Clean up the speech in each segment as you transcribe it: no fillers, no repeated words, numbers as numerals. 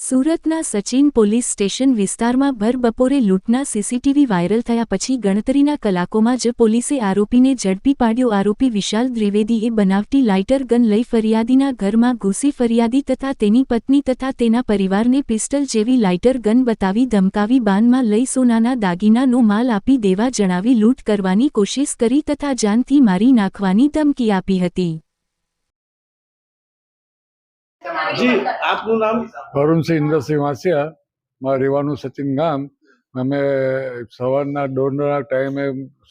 સુરતના Sachin police station વિસ્તારમાં ભર બપોરે લૂંટના સીસીટીવી વાયરલ થયા પછી ગણતરીના કલાકોમાં જ પોલીસે આરોપીને ઝડપી પાડ્યો। આરોપી વિશાલ દ્વિવેદીએ બનાવટી લાઇટર ગન લઈ ફરિયાદીના ઘરમાં ઘૂસી ફરિયાદી તથા તેની પત્ની તથા તેના પરિવારને પિસ્ટલ જેવી લાઇટર ગન બતાવી ધમકાવી બાનમાં લઈ સોનાના દાગીનાનો માલ આપી દેવા જણાવી લૂંટ કરવાની કોશિશ કરી તથા જાનથી મારી નાખવાની ધમકી આપી હતી। जी आपનું નામ? વરુણસિંહ ઇન્દ્રસિંહ વાસિયા, મારા રહેવાનું સચિન ગામ। અમે સવારના દોઢના ટાઈમે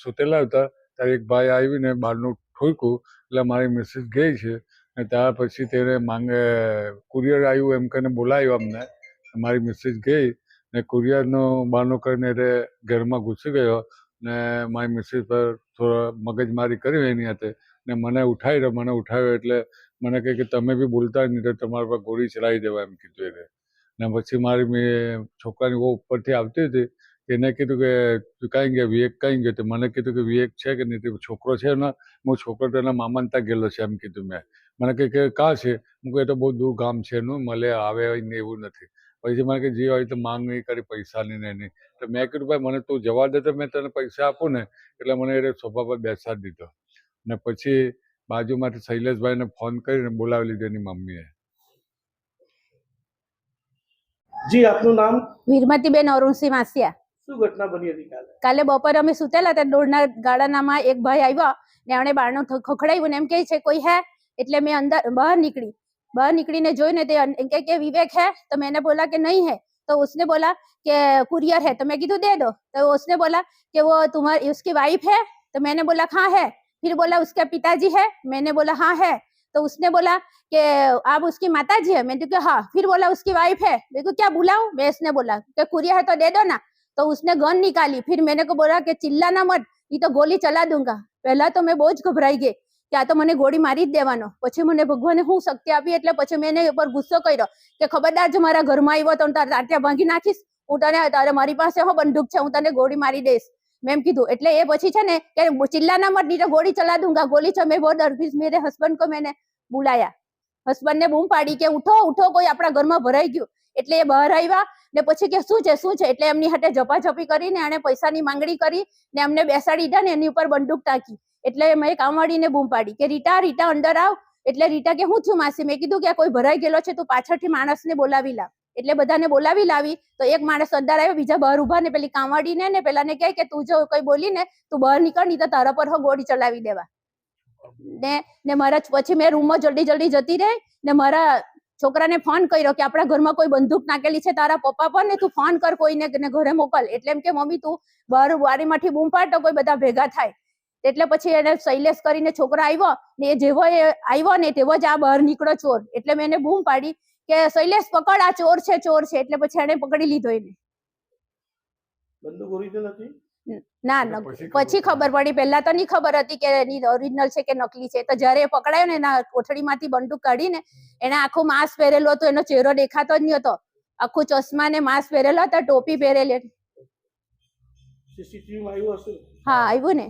સૂતેલા હતા ત્યારે એક ભાઈ આવીને બહારનું ઠોક્યું એટલે મારી મિસિસ ગઈ છે અને ત્યાર પછી તેને માંગે કુરિયર આવ્યું એમ કહીને બોલાવ્યો અમને। મારી મિસિસ ગઈ ને કુરિયરનો બહાનો કરીને એટલે ઘરમાં ઘૂસી ગયો ને મારી મિસિસ પર થોડો મગજમારી કરી એની હાથે ને મને ઉઠાવ્યો એટલે મને કહે કે તમે બી બોલતા નહીં તો તમારા પર ગોળી ચલાવી દેવા એમ કીધું એને। ને પછી મારી છોકરાની બહુ ઉપરથી આવતી હતી એને કીધું કે તું કાંઈ ગયો વિવેક કાંઈ ગયો? તો મને કીધું કે વિવેક છે કે નહીં? છોકરો છે ને હું છોકરો તો એના મામાને ત્યાં ગયેલો છે એમ કીધું મેં। મને કહે કે કાં છે? હું કહે તો બહુ દૂર ગામ છે એનું, મળે આવે ને એવું નથી। પછી મને કે જે હોય તો માંગ નહીં કરી પૈસાની ને એની। તો મેં કીધું ભાઈ મને તું જવા દે તો મેં તને પૈસા આપું ને। એટલે મને એ સોફા પર બેસાડી દીધો ને પછી બાજુમાંથી શૈલેષભાઈને ફોન કરીને બોલાવી લીધો એની મમ્મીએ। જી આપનું નામ? વીરમતીબેન અરુણસિંહ વાસિયા। શું ઘટના બની હતી કાલે? કાલે બપોરે અમે સુતેલા હતા, દોડના ગાળાનામાં એક ભાઈ આવ્યો ને એણે બારણું ખખડાવ્યું ને એમ કહે છે કોઈ હે? એટલે મેં અંદર બહાર નીકળીને જોઈને તે એમ કે विवेक है? तो मैंने बोला कि नहीं है। तो उसने बोला कि कुरियर है। तो मैं कीधु दे दो। तो उसने बोला कि वो तुम्हारी उसकी वाइफ है। तो मैंने बोला हाँ है। फिर बोला उसके पिताजी है। मैंने बोला हाँ है। तो उसने बोला कि आप उसकी माताजी है। मैंने कहा हाँ। फिर बोला उसकी वाइफ है। मेरे को क्या बुलाऊं? मैं इसने बोला कि कुरियर है तो दे दो ना। तो उसने गन निकाली। फिर मैंने को बोला कि चिल्लाना मत, ये तो गोली चला दूंगा। पहला तो मैं बहुत घबराई गई કે આ તો મને ગોળી મારી જ દેવાનો। પછી મને ભગવાને હું શક્તિ આપી એટલે પછી મેં એને ઉપર ગુસ્સો કર્યો કે ખબરદાર જો મારા ઘરમાં આવ્યો તો તારા ટાટિયા ભાંગી નાખીશ હું તને, તારે મારી પાસે હો બંદૂક છે, હું તને ગોળી મારી દઈશ મેં એમ કીધું। એટલે એ પછી છે ને કે ચિલ્લાના મત નહીં તો ગોળી ચલા દૂંગા, ગોલી છે। મેં બહુ ડર ગઈ। મેરે હસબન્ડ को मैंने बुलाया, હસબન્ડ ને બૂમ પાડી કે ઉઠો ઉઠો, કોઈ આપણા ઘરમાં ભરાઈ ગયું। એટલે એ બહાર આવ્યા ને પછી કે શું છે એટલે એમની હાથે ઝપાઝપી કરીને એને પૈસાની માંગણી કરી ને એમને બેસાડી દીધા ને એની ઉપર બંદૂક તાકી। એટલે મેં કામવાળીને બૂમ પાડી કે રીટા અંદર આવ। એટલે રીટા કે હું છું માસી? મેં કીધું કે કોઈ ભરાઈ ગયેલો છે, તું પાછળથી માણસને બોલાવી લાવ। એટલે બધાને બોલાવી લાવી તો એક માણસ અંદર આવ્યો, બીજા બહાર ઉભા ને પેલી કામવાળીને ને પેલાને કહે કે તું જો કોઈ બોલી ને તું બહાર નીકળ નહીં તો તારા પર ગોળી ચલાવી દેવા। ને મારા પછી મેં રૂમમાં જલ્દી જતી રહી ને મારા છોકરાને ફોન કર્યો કે આપણા ઘરમાં કોઈ બંદૂક નાખેલી છે તારા પપ્પા પર ને તું ફોન કર કોઈને ઘરે મોકલ। એટલે એમ કે મમ્મી તું બહાર બારીમાંથી બૂમ પાડ તો કોઈ બધા ભેગા થાય। એટલે પછી એને શૈલેષ કરીને છોકરો આવ્યો ને એ જેવો આવ્યો ને તેવો જ આ બહાર નીકળો ચોર। એટલે મેં એને બૂમ પાડી કે શૈલેષ પકડ, આ ચોર છે। એટલે પછી એને પકડી લીધો એને। બંદૂક ઓરિજિનલ હતી? ના પછી ખબર પડી, પહેલા તો નહીં ખબર હતી કે એની ઓરિજિનલ છે કે નકલી છે। તો જયારે પકડાયો ને એના કોથળીમાંથી બંદૂક કાઢીને એને આખું માસ્ક પહેરેલો હતો, એનો ચહેરો દેખાતો જ નહીં હતો, આખું ચશ્મા ને માસ્ક પહેરેલો હતો, ટોપી પહેરેલી। સીસીટીવી માં આવ્યું હશે? હા આવ્યું ને।